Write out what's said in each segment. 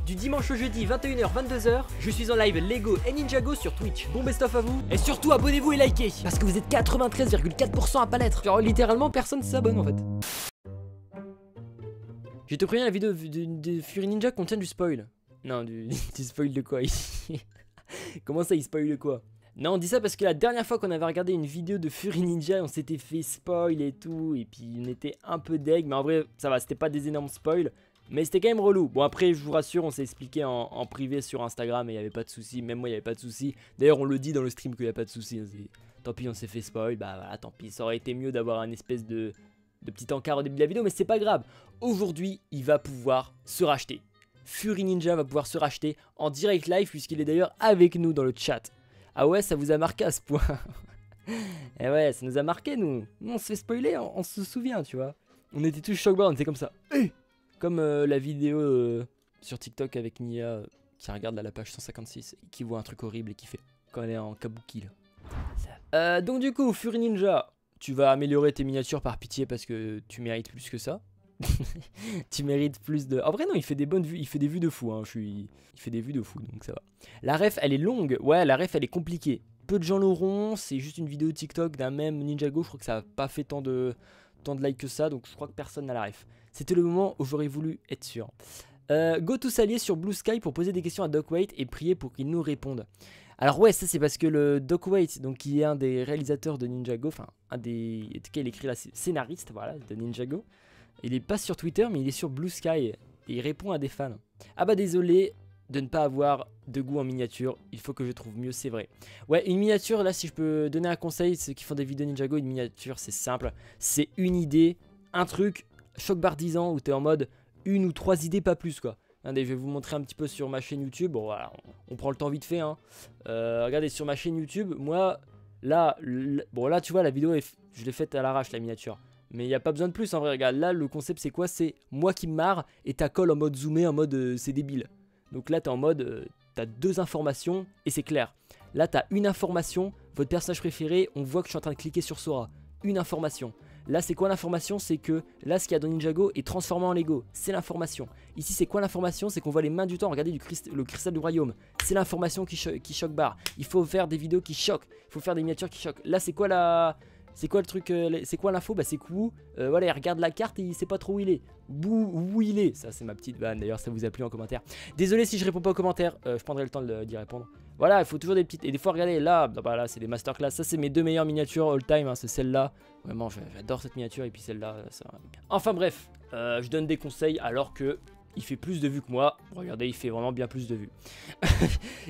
du dimanche au jeudi 21h 22h, je suis en live Lego et Ninjago sur Twitch. Bon best of à vous et surtout abonnez-vous et likez parce que vous êtes 93,4% à pas l'être. Genre littéralement personne s'abonne en fait. Je te préviens, la vidéo de Fury Ninja contient du spoil. Non, du spoil de quoi ici? Comment ça il spoil quoi? Non, on dit ça parce que la dernière fois qu'on avait regardé une vidéo de Fury Ninja, on s'était fait spoil et tout, et puis on était un peu deg, mais en vrai, ça va, c'était pas des énormes spoils, mais c'était quand même relou. Bon, après, je vous rassure, on s'est expliqué en privé sur Instagram et il n'y avait pas de soucis, même moi, il n'y avait pas de soucis. D'ailleurs, on le dit dans le stream qu'il n'y a pas de soucis. Tant pis, on s'est fait spoil, bah voilà, tant pis, ça aurait été mieux d'avoir un espèce de petit encart au début de la vidéo, mais c'est pas grave. Aujourd'hui, il va pouvoir se racheter. Fury Ninja va pouvoir se racheter en direct live, puisqu'il est d'ailleurs avec nous dans le chat. Ah ouais, ça vous a marqué à ce point. Eh ouais, ça nous a marqué, nous. On se fait spoiler, on se souvient, tu vois. On était tous choc-bord, on était comme ça. Comme la vidéo sur TikTok avec Nia qui regarde la page 156 et qui voit un truc horrible et qui fait quand elle est en kabuki là. Donc du coup, Fury Ninja, tu vas améliorer tes miniatures par pitié parce que tu mérites plus que ça. Tu mérites plus de... En vrai non, il fait des bonnes vues, il fait des vues de fou, hein. Il fait des vues de fou, donc ça va. La ref, elle est longue, ouais, la ref, elle est compliquée. Peu de gens l'auront, c'est juste une vidéo TikTok d'un même Ninjago, je crois que ça n'a pas fait tant de likes que ça, donc je crois que personne n'a la ref. C'était le moment où j'aurais voulu être sûr. Go to s'allier sur Blue Sky pour poser des questions à Doc Waite et prier pour qu'il nous réponde. Alors ouais, ça c'est parce que le Doc Waite, donc qui est un des réalisateurs de Ninjago, enfin un des... En tout cas il écrit la scénariste, voilà, de Ninjago. Il est pas sur Twitter mais il est sur Blue Sky et il répond à des fans. Ah bah désolé de ne pas avoir de goût en miniature, il faut que je trouve mieux, c'est vrai. Ouais, une miniature, là si je peux donner un conseil, ceux qui font des vidéos Ninjago, une miniature c'est simple. C'est une idée, un truc, choc bar 10 ans où t'es en mode une ou trois idées pas plus quoi. Regardez, je vais vous montrer un petit peu sur ma chaîne YouTube, bon voilà, on prend le temps vite fait hein. Regardez sur ma chaîne YouTube, moi là, bon là tu vois la vidéo, je l'ai faite à l'arrache la miniature. Mais il n'y a pas besoin de plus en vrai, regarde, là le concept c'est quoi? C'est moi qui me marre et ta colle en mode zoomé, en mode c'est débile. Donc là t'es en mode, t'as deux informations et c'est clair. Là t'as une information, votre personnage préféré, on voit que je suis en train de cliquer sur Sora. Une information. Là c'est quoi l'information? C'est que là ce qu'il y a dans Ninjago est transformé en Lego. C'est l'information. Ici c'est quoi l'information? C'est qu'on voit les mains du temps, regardez le cristal du royaume. C'est l'information qui choque barre. Il faut faire des vidéos qui choquent. Il faut faire des miniatures qui choquent. Là c'est quoi la... C'est quoi le truc, c'est quoi l'info? Bah c'est que Wu, voilà, il regarde la carte et il sait pas trop où il est. Où il est? Ça c'est ma petite vanne, d'ailleurs ça vous a plu en commentaire. Désolé si je réponds pas aux commentaires, je prendrai le temps d'y répondre. Voilà, il faut toujours des petites... Et des fois regardez, là, bah, là c'est des masterclass. Ça c'est mes deux meilleures miniatures all time, hein, c'est celle-là. Vraiment j'adore cette miniature et puis celle-là. Ça... Enfin bref, je donne des conseils alors que... Il fait plus de vues que moi. Regardez, il fait vraiment bien plus de vues.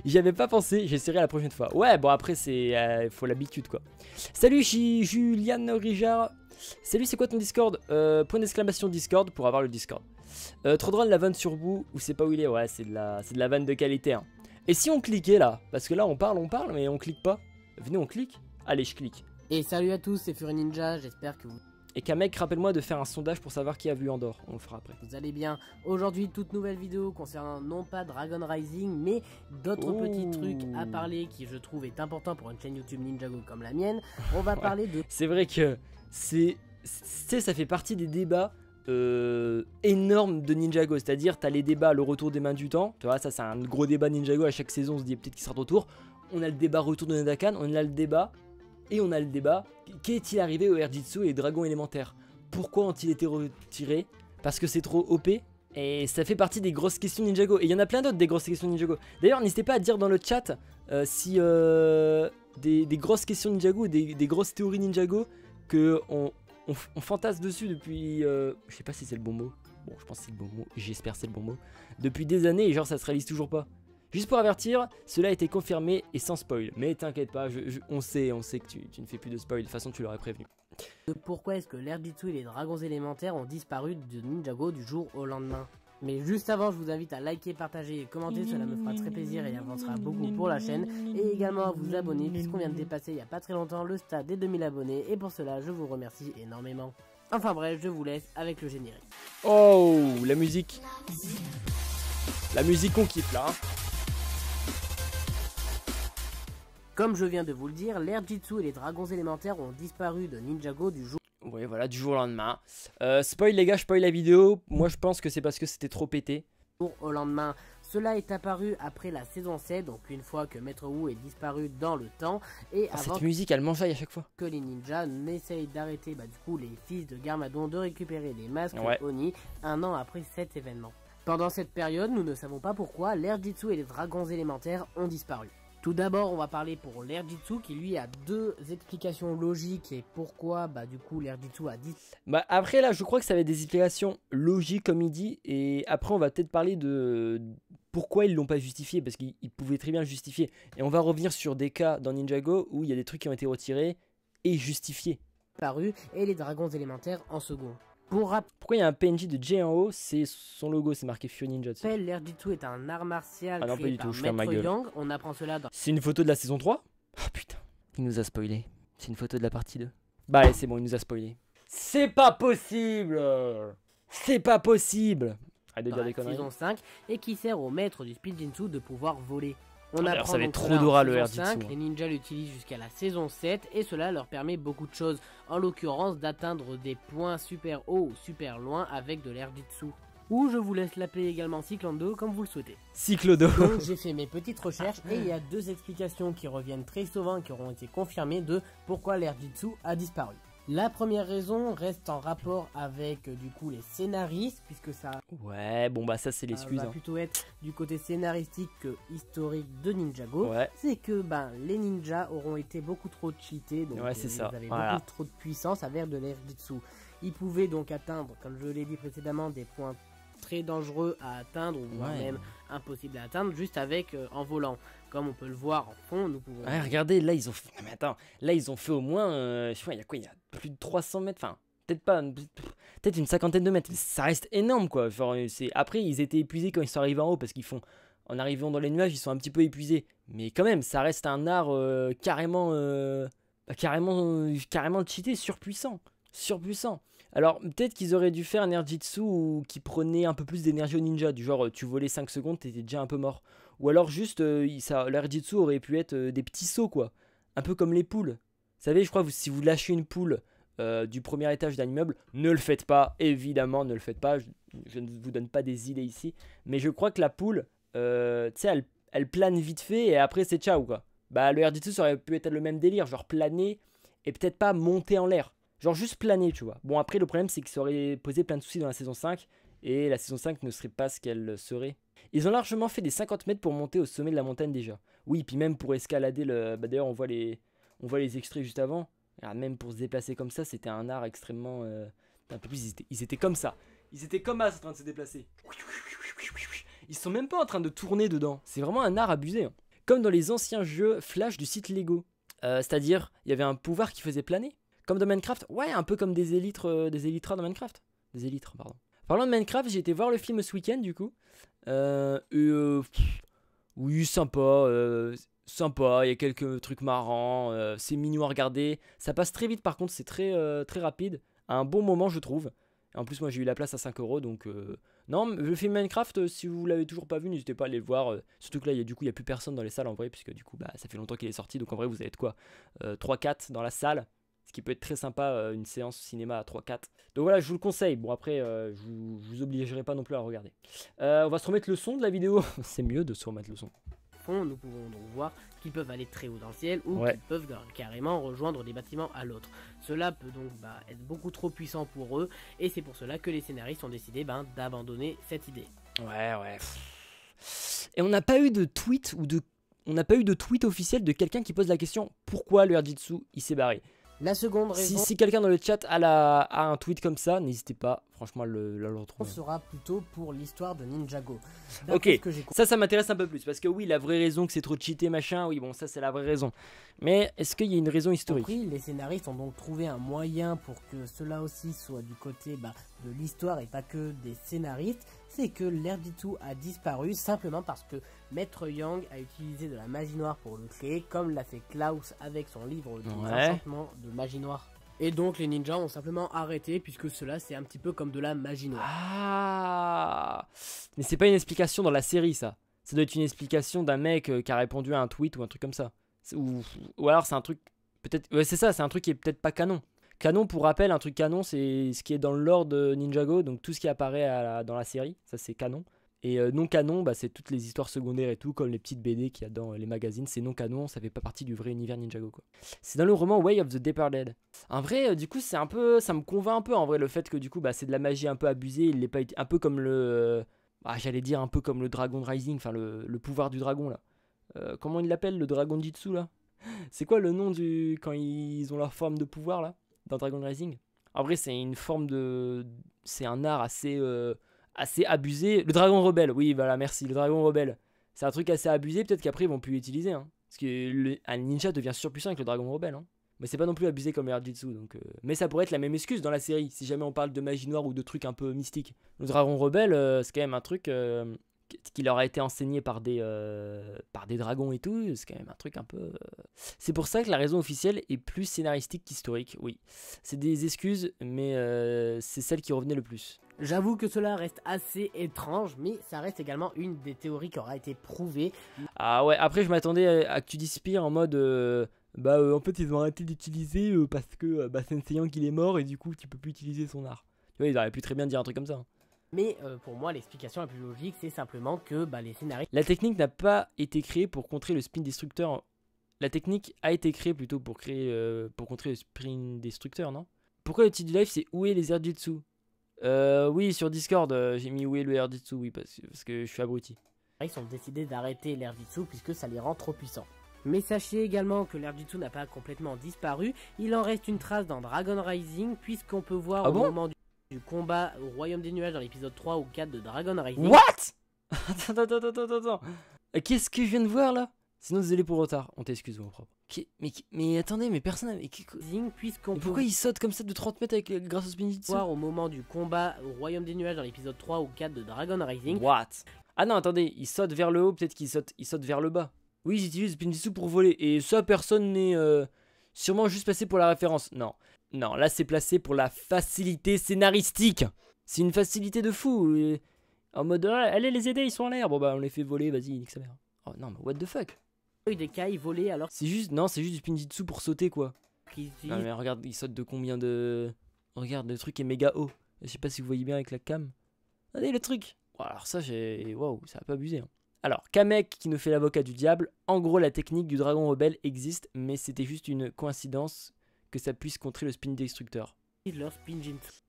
J'y avais pas pensé, j'essaierai la prochaine fois. Ouais, bon après c'est... faut l'habitude quoi. Salut Juliane Rijard. Salut, c'est quoi ton Discord? Point d'exclamation Discord pour avoir le Discord. Trop drôle la vanne sur bout ou c'est pas où il est? Ouais, c'est de la vanne de qualité. Hein. Et si on cliquait là? Parce que là on parle, mais on clique pas. Venez, on clique. Allez, je clique. Et salut à tous, c'est Fury Ninja, j'espère que vous... Et qu'un mec, rappelle-moi de faire un sondage pour savoir qui a vu Andorre. On le fera après. Vous allez bien. Aujourd'hui, toute nouvelle vidéo concernant non pas Dragon Rising, mais d'autres petits trucs à parler qui je trouve est important pour une chaîne YouTube Ninjago comme la mienne. On va parler de... C'est vrai que ça fait partie des débats énormes de Ninjago. C'est-à-dire, t'as les débats, le retour des mains du temps. Tu vois, ça c'est un gros débat Ninjago. À chaque saison, on se dit peut-être qu'il sera de retour. On a le débat retour de Nadakan. On a le débat... Et on a le débat, qu'est-il arrivé au Airjitsu et Dragon élémentaire? Pourquoi ont-ils été retirés? Parce que c'est trop OP? Et ça fait partie des grosses questions Ninjago. Et il y en a plein d'autres des grosses questions Ninjago. D'ailleurs, n'hésitez pas à dire dans le chat si des grosses questions Ninjago ou des grosses théories Ninjago que on fantasme dessus depuis... je sais pas si c'est le bon mot. Bon, je pense que c'est le bon mot. J'espère que c'est le bon mot. Depuis des années et genre ça se réalise toujours pas. Juste pour avertir, cela a été confirmé et sans spoil. Mais t'inquiète pas, on sait que tu ne fais plus de spoil. De toute façon, tu l'aurais prévenu. Pourquoi est-ce que l'Airjitsu et les dragons élémentaires ont disparu de Ninjago du jour au lendemain? Mais juste avant, je vous invite à liker, partager et commenter, cela me fera très plaisir et avancera beaucoup pour la chaîne. Et également à vous abonner, puisqu'on vient de dépasser il n'y a pas très longtemps le stade des 2000 abonnés. Et pour cela, je vous remercie énormément. Enfin bref, je vous laisse avec le générique. Oh, la musique. La musique on kiffe là. Hein. Comme je viens de vous le dire, l'Airjitsu et les dragons élémentaires ont disparu de Ninjago du jour... Oui, voilà, du jour au lendemain. Spoil les gars, je spoil la vidéo. Moi je pense que c'est parce que c'était trop pété. Au lendemain, Cela est apparu après la saison 7, donc une fois que Maître Wu est disparu dans le temps, et avant Cette musique, elle m'enjaille à chaque fois. que les ninjas n'essayent d'arrêter du coup les fils de Garmadon de récupérer les masques Ouais. Oni un an après cet événement. Pendant cette période, nous ne savons pas pourquoi l'air Jitsu et les dragons élémentaires ont disparu. Tout d'abord, on va parler pour l'air Jitsu qui lui a deux explications logiques et pourquoi du coup l'air Jitsu a disparu. Bah après là, je crois que ça va être des explications logiques comme il dit, et après on va peut-être parler de pourquoi ils l'ont pas justifié, parce qu'ils pouvaient très bien le justifier. Et on va revenir sur des cas dans Ninjago où il y a des trucs qui ont été retirés et justifiés. Et les dragons élémentaires en second. Pourquoi il y a un PNJ de J en haut? C'est son logo, c'est marqué Fury Ninja dessus. L'air Jitsu est un art martial Ah non, pas créé du tout, par je ferme ma Maître gueule. Yang. On apprend cela dans C'est une photo de la saison 3? Oh putain, il nous a spoilé. C'est une photo de la partie 2. Bah allez, c'est bon, il nous a spoilé. C'est pas possible! C'est pas possible! Arrête de dire la des conneries. saison 5 et qui sert au maître du Spinjitzu de pouvoir voler. On D'ailleurs, apprend ça va donc être trop cela en Dora, le saison air Jitsu, 5, hein. les ninjas l'utilisent jusqu'à la saison 7 et cela leur permet beaucoup de choses, en l'occurrence d'atteindre des points super haut ou super loin avec de l'air Jitsu. Ou je vous laisse l'appeler également Cyclando comme vous le souhaitez. Cyclodo. Donc j'ai fait mes petites recherches et il y a deux explications qui reviennent très souvent et qui auront été confirmées de pourquoi l'air Jitsu a disparu. La première raison reste en rapport avec du coup les scénaristes puisque ça Ouais, bon bah ça c'est l'excuse. va Hein. plutôt être du côté scénaristique que historique de Ninjago. Ouais. C'est que les ninjas auront été beaucoup trop cheatés, donc Ouais, c'est ça, ils avaient voilà. beaucoup trop de puissance avec de l'air Jitsu. Ils pouvaient donc atteindre, comme je l'ai dit précédemment, des points très dangereux à atteindre ou voire Ouais. même impossible à atteindre juste avec en volant. Comme on peut le voir en fond, nous pouvons. Ouais, regardez, là ils ont fait. Non, mais attends, là ils ont fait au moins. Je sais pas, il y a quoi? Il y a plus de 300 mètres. Enfin, peut-être pas. Peut-être une cinquantaine de mètres. Ça reste énorme quoi. Genre, après, ils étaient épuisés quand ils sont arrivés en haut parce qu'ils font. En arrivant dans les nuages, ils sont un petit peu épuisés. Mais quand même, ça reste un art carrément. Carrément cheaté, surpuissant. Surpuissant. Alors, peut-être qu'ils auraient dû faire un air Jitsu qui prenait un peu plus d'énergie au ninja. Du genre, tu volais 5 secondes, t'étais déjà un peu mort. Ou alors juste, l'air Jitsu aurait pu être des petits sauts, quoi. Un peu comme les poules. Vous savez, je crois que si vous lâchez une poule du premier étage d'un immeuble, ne le faites pas, évidemment, ne le faites pas. Je ne vous donne pas des idées ici. Mais je crois que la poule, tu sais, elle plane vite fait et après c'est ciao, quoi. Bah, le air Jitsu, ça aurait pu être le même délire, genre planer et peut-être pas monter en l'air. Genre juste planer, tu vois. Bon, après, le problème, c'est que ça aurait posé plein de soucis dans la saison 5 et la saison 5 ne serait pas ce qu'elle serait. Ils ont largement fait des 50 mètres pour monter au sommet de la montagne déjà. Oui, puis même pour escalader le... Bah d'ailleurs, on voit les extraits juste avant. Alors, même pour se déplacer comme ça, c'était un art extrêmement... Un peu plus, ils étaient comme ça. Ils étaient comme ça en train de se déplacer. Ils sont même pas en train de tourner dedans. C'est vraiment un art abusé. Hein. Comme dans les anciens jeux Flash du site Lego. C'est-à-dire, il y avait un pouvoir qui faisait planer. Comme dans Minecraft. Ouais, un peu comme des élytres dans Minecraft. Des élytres, pardon. Parlant de Minecraft, j'ai été voir le film ce week-end du coup. Oui, sympa, sympa, il y a quelques trucs marrants, c'est mignon à regarder. Ça passe très vite par contre, c'est très rapide. À un bon moment, je trouve. En plus, moi j'ai eu la place à 5 €, donc non, le film Minecraft, si vous l'avez toujours pas vu, n'hésitez pas à aller le voir. Surtout que là, il y a plus personne dans les salles en vrai, puisque du coup, ça fait longtemps qu'il est sorti, donc en vrai, vous allez être quoi 3-4 dans la salle. Ce qui peut être très sympa, une séance cinéma à 3-4. Donc voilà, je vous le conseille. Bon après, je vous obligerai pas non plus à le regarder. On va se remettre le son de la vidéo. C'est mieux de se remettre le son. Nous pouvons donc voir qu'ils peuvent aller très haut dans le ciel ou Ouais. qu'ils peuvent carrément rejoindre des bâtiments à l'autre. Cela peut donc être beaucoup trop puissant pour eux et c'est pour cela que les scénaristes ont décidé d'abandonner cette idée. Ouais. Et on n'a pas eu de tweet on n'a pas eu de tweet officiel de quelqu'un qui pose la question pourquoi le Jitsu il s'est barré. La seconde raison Si quelqu'un dans le chat a un tweet comme ça, n'hésitez pas, franchement, à le retrouver. sera plutôt pour l'histoire de Ninjago. Ok, D'après ce que j'ai ça m'intéresse un peu plus, parce que oui, la vraie raison que c'est trop cheaté, machin, oui, bon, ça c'est la vraie raison. Mais est-ce qu'il y a une raison historique? compris, les scénaristes ont donc trouvé un moyen pour que cela aussi soit du côté de l'histoire et pas que des scénaristes. C'est que l'air Jitsu a disparu simplement parce que Maître Yang a utilisé de la magie noire pour le créer, comme l'a fait Klaus avec son livre des enchantements de magie noire. Et donc les ninjas ont simplement arrêté puisque cela c'est un petit peu comme de la magie noire. Ah, mais c'est pas une explication dans la série, ça. Ça doit être une explication d'un mec qui a répondu à un tweet ou un truc comme ça. Ou alors c'est un truc, peut-être, ouais c'est ça, c'est un truc qui est peut-être pas canon. Canon, pour rappel, un truc canon, c'est ce qui est dans le lore de Ninjago, donc tout ce qui apparaît dans la série, ça c'est canon. Et non canon, bah, c'est toutes les histoires secondaires et tout, comme les petites BD qu'il y a dans les magazines. C'est non canon, ça fait pas partie du vrai univers Ninjago, quoi. C'est dans le roman Way of the Departed. En vrai, du coup, c'est un peu, ça me convainc un peu en vrai le fait que du coup, bah, c'est de la magie un peu abusée. Il n'est pas un peu comme le, j'allais dire un peu comme le Dragon Rising, enfin le pouvoir du dragon là. Comment il l'appelle, le Dragon Jitsu là? C'est quoi le nom du quand ils ont leur forme de pouvoir là dans Dragon Rising? En vrai, c'est une forme de, c'est un art assez assez abusé. Le dragon rebelle, oui, voilà, merci. Le dragon rebelle, c'est un truc assez abusé. Peut-être qu'après ils vont plus l'utiliser, hein. Parce que un ninja devient surpuissant avec le dragon rebelle, hein. Mais c'est pas non plus abusé comme le Jitsu, donc. Mais ça pourrait être la même excuse dans la série, si jamais on parle de magie noire ou de trucs un peu mystiques. Le dragon rebelle, c'est quand même un truc qui leur a été enseigné par des dragons et tout. C'est quand même un truc un peu. C'est pour ça que la raison officielle est plus scénaristique qu'historique. Oui, c'est des excuses, mais c'est celle qui revenait le plus. J'avoue que cela reste assez étrange, mais ça reste également une des théories qui aura été prouvée. Ah ouais, après je m'attendais à que tu dises pire en mode en fait ils ont arrêté d'utiliser parce que Sensei Yang il est mort et du coup tu peux plus utiliser son art. Tu vois, ils auraient pu très bien dire un truc comme ça, hein. Mais pour moi l'explication la plus logique c'est simplement que les scénaristes... La technique n'a pas été créée pour contrer le spin destructeur. La technique a été créée plutôt pour contrer le spin destructeur, non? Pourquoi le titre du live c'est où est les Erjitsu? Oui, sur Discord, j'ai mis où est le Erjitsu, oui, parce que je suis abruti. Ils ont décidé d'arrêter l'Erjitsu puisque ça les rend trop puissants. Mais sachez également que l'Erjitsu n'a pas complètement disparu, il en reste une trace dans Dragon Rising puisqu'on peut voir au moment du combat au Royaume des Nuages dans l'épisode 3 ou 4 de Dragon Rising. What? Attends. Qu'est-ce que je viens de voir là? Sinon désolé pour le retard, on t'excuse mon propre. Mais attendez, mais personne... pourquoi il saute comme ça de 30 mètres grâce au spin jitsu? Au moment du combat au Royaume des Nuages dans l'épisode 3 ou 4 de Dragon Rising. What? Ah non, attendez, il saute vers le haut, peut-être qu'il saute vers le bas. Oui, j'utilise le spin jitsu pour voler, et ça, personne n'est sûrement juste placé pour la référence. Non, là c'est placé pour la facilité scénaristique. C'est une facilité de fou. En mode, allez les aider, ils sont en l'air. Bon bah on les fait voler, vas-y, nique sa mère. Oh non, mais what the fuck? Des cailles volées alors. C'est juste du spin jitsu pour sauter quoi. Non mais regarde, il saute de combien de... Regarde, le truc est méga haut. Je sais pas si vous voyez bien avec la cam. Regardez le truc. Oh, alors ça, waouh, ça a pas abusé, hein. Alors, Kamek qui nous fait l'avocat du diable. En gros, la technique du dragon rebelle existe, mais c'était juste une coïncidence que ça puisse contrer le spin destructeur. Leur spin jitsu.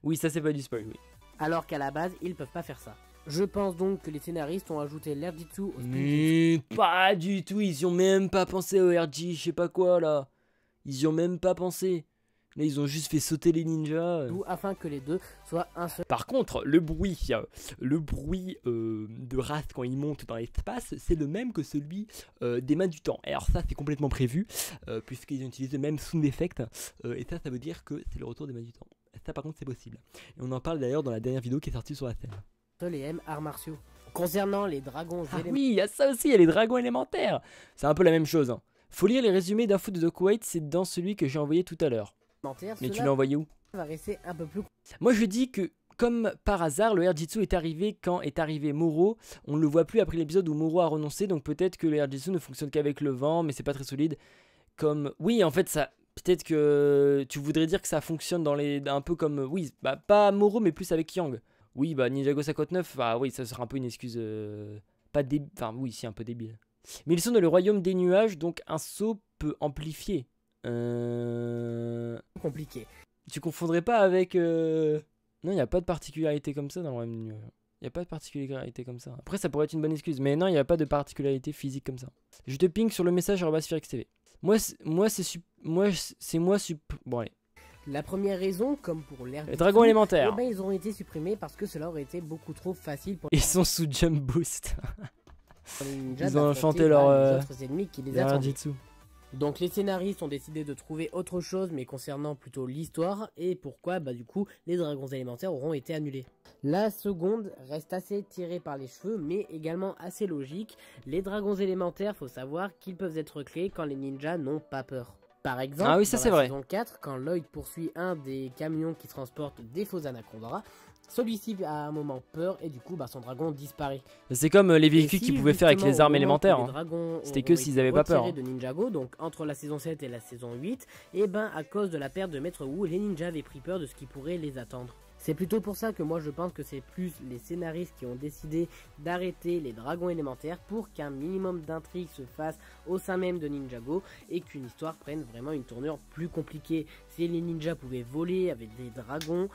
Oui, ça c'est pas du spoil, oui. Alors qu'à la base, ils peuvent pas faire ça. Je pense donc que les scénaristes ont ajouté l'Erjitsu au spin jitsu. Pas du tout, ils y ont même pas pensé au RJ, je sais pas quoi là. Ils y ont même pas pensé. Là, ils ont juste fait sauter les ninjas. Afin que les deux soient un seul. Par contre, le bruit de Wrath quand il monte dans l'espace, c'est le même que celui des mains du temps. Et alors ça, c'est complètement prévu, puisqu'ils ont utilisé le même sound effect. Et ça veut dire que c'est le retour des mains du temps. Et ça, par contre, c'est possible. Et on en parle d'ailleurs dans la dernière vidéo qui est sortie sur la scène. Les M arts martiaux. Concernant les dragons élémentaires. Oui, il y a ça aussi, il y a les dragons élémentaires. C'est un peu la même chose, hein. Faut lire les résumés d'infos de Doc White, c'est dans celui que j'ai envoyé tout à l'heure. Mais tu l'as envoyé où? Va rester un peu plus... Moi je dis que comme par hasard le Erjitsu est arrivé quand est arrivé Moro. On ne le voit plus après l'épisode où Moro a renoncé, donc peut-être que le Erjitsu ne fonctionne qu'avec le vent, mais c'est pas très solide. Comme oui, en fait ça, peut-être que tu voudrais dire que ça fonctionne dans les un peu comme oui, bah pas Moro mais plus avec Yang. Oui, bah Ninjago 59, bah oui, ça sera un peu une excuse pas débile, enfin oui, si un peu débile. Mais ils sont dans le royaume des nuages, donc un saut peut amplifier. Compliqué. Tu confondrais pas avec... Non, il n'y a pas de particularité comme ça dans le royaume des nuages. Il n'y a pas de particularité comme ça. Après, ça pourrait être une bonne excuse, mais non, il n'y a pas de particularité physique comme ça. Je te ping sur le message @FirexTV. Bon, allez. La première raison, comme pour l'air... Les dragons élémentaires. Ils ont été supprimés parce que cela aurait été beaucoup trop facile pour... Ils sont sous jump boost. Ils ont chanté leur ennemis qui les attendaient. Donc les scénaristes ont décidé de trouver autre chose, mais concernant plutôt l'histoire, et pourquoi du coup les dragons élémentaires auront été annulés. La seconde reste assez tirée par les cheveux, mais également assez logique. Les dragons élémentaires, faut savoir qu'ils peuvent être créés quand les ninjas n'ont pas peur. Par exemple, dans la saison 4, quand Lloyd poursuit un des camions qui transportent des faux anacondas, celui-ci a un moment peur et du coup son dragon disparaît. C'est comme les véhicules qu'ils pouvaient faire avec les armes élémentaires. Hein. C'était que s'ils avaient pas peur. De Ninjago, donc entre la saison 7 et la saison 8, et à cause de la perte de Maître Wu, les ninjas avaient pris peur de ce qui pourrait les attendre. C'est plutôt pour ça que moi je pense que c'est plus les scénaristes qui ont décidé d'arrêter les dragons élémentaires pour qu'un minimum d'intrigue se fasse au sein même de Ninjago et qu'une histoire prenne vraiment une tournure plus compliquée. Si les ninjas pouvaient voler avec des dragons,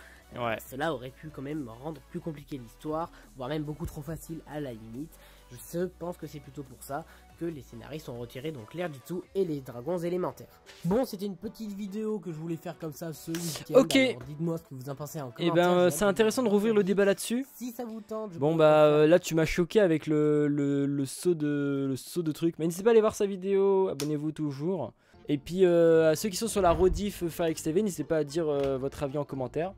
cela aurait pu quand même rendre plus compliqué l'histoire, voire même beaucoup trop facile à la limite. Je pense que c'est plutôt pour ça que les scénaristes ont retiré donc l'air Jutsu et les dragons élémentaires. Bon, c'était une petite vidéo que je voulais faire comme ça ce week-end. Ok. Alors dites-moi ce que vous en pensez en commentaire. Et ben c'est intéressant de rouvrir le débat là-dessus. Si ça vous tente. Bon bah là tu m'as choqué avec le saut de truc. Mais n'hésitez pas à aller voir sa vidéo, abonnez-vous toujours. Et puis à ceux qui sont sur la rediff Firex TV, n'hésitez pas à dire votre avis en commentaire.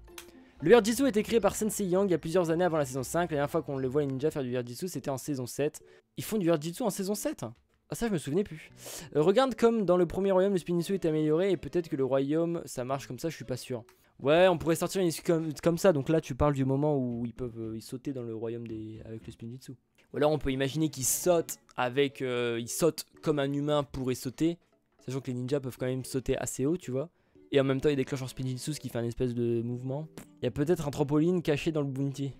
Le Verjitsu a été créé par Sensei Yang il y a plusieurs années avant la saison 5. La dernière fois qu'on le voit les ninjas faire du Verjitsu, c'était en saison 7. Ils font du Verjitsu en saison 7 ? Ah ça je me souvenais plus. Regarde comme dans le premier royaume le Spinjitzu est amélioré et peut-être que le royaume ça marche comme ça, je suis pas sûr. Ouais, on pourrait sortir une issue comme ça, donc là tu parles du moment où ils peuvent sauter dans le royaume avec le Spinjitzu. Ou alors on peut imaginer qu'ils sautent ils sautent comme un humain pourrait sauter, sachant que les ninjas peuvent quand même sauter assez haut, tu vois. Et en même temps ils déclenchent leur Spinjitzu, ce qui fait un espèce de mouvement. Il y a peut-être un trampoline caché dans le bounty.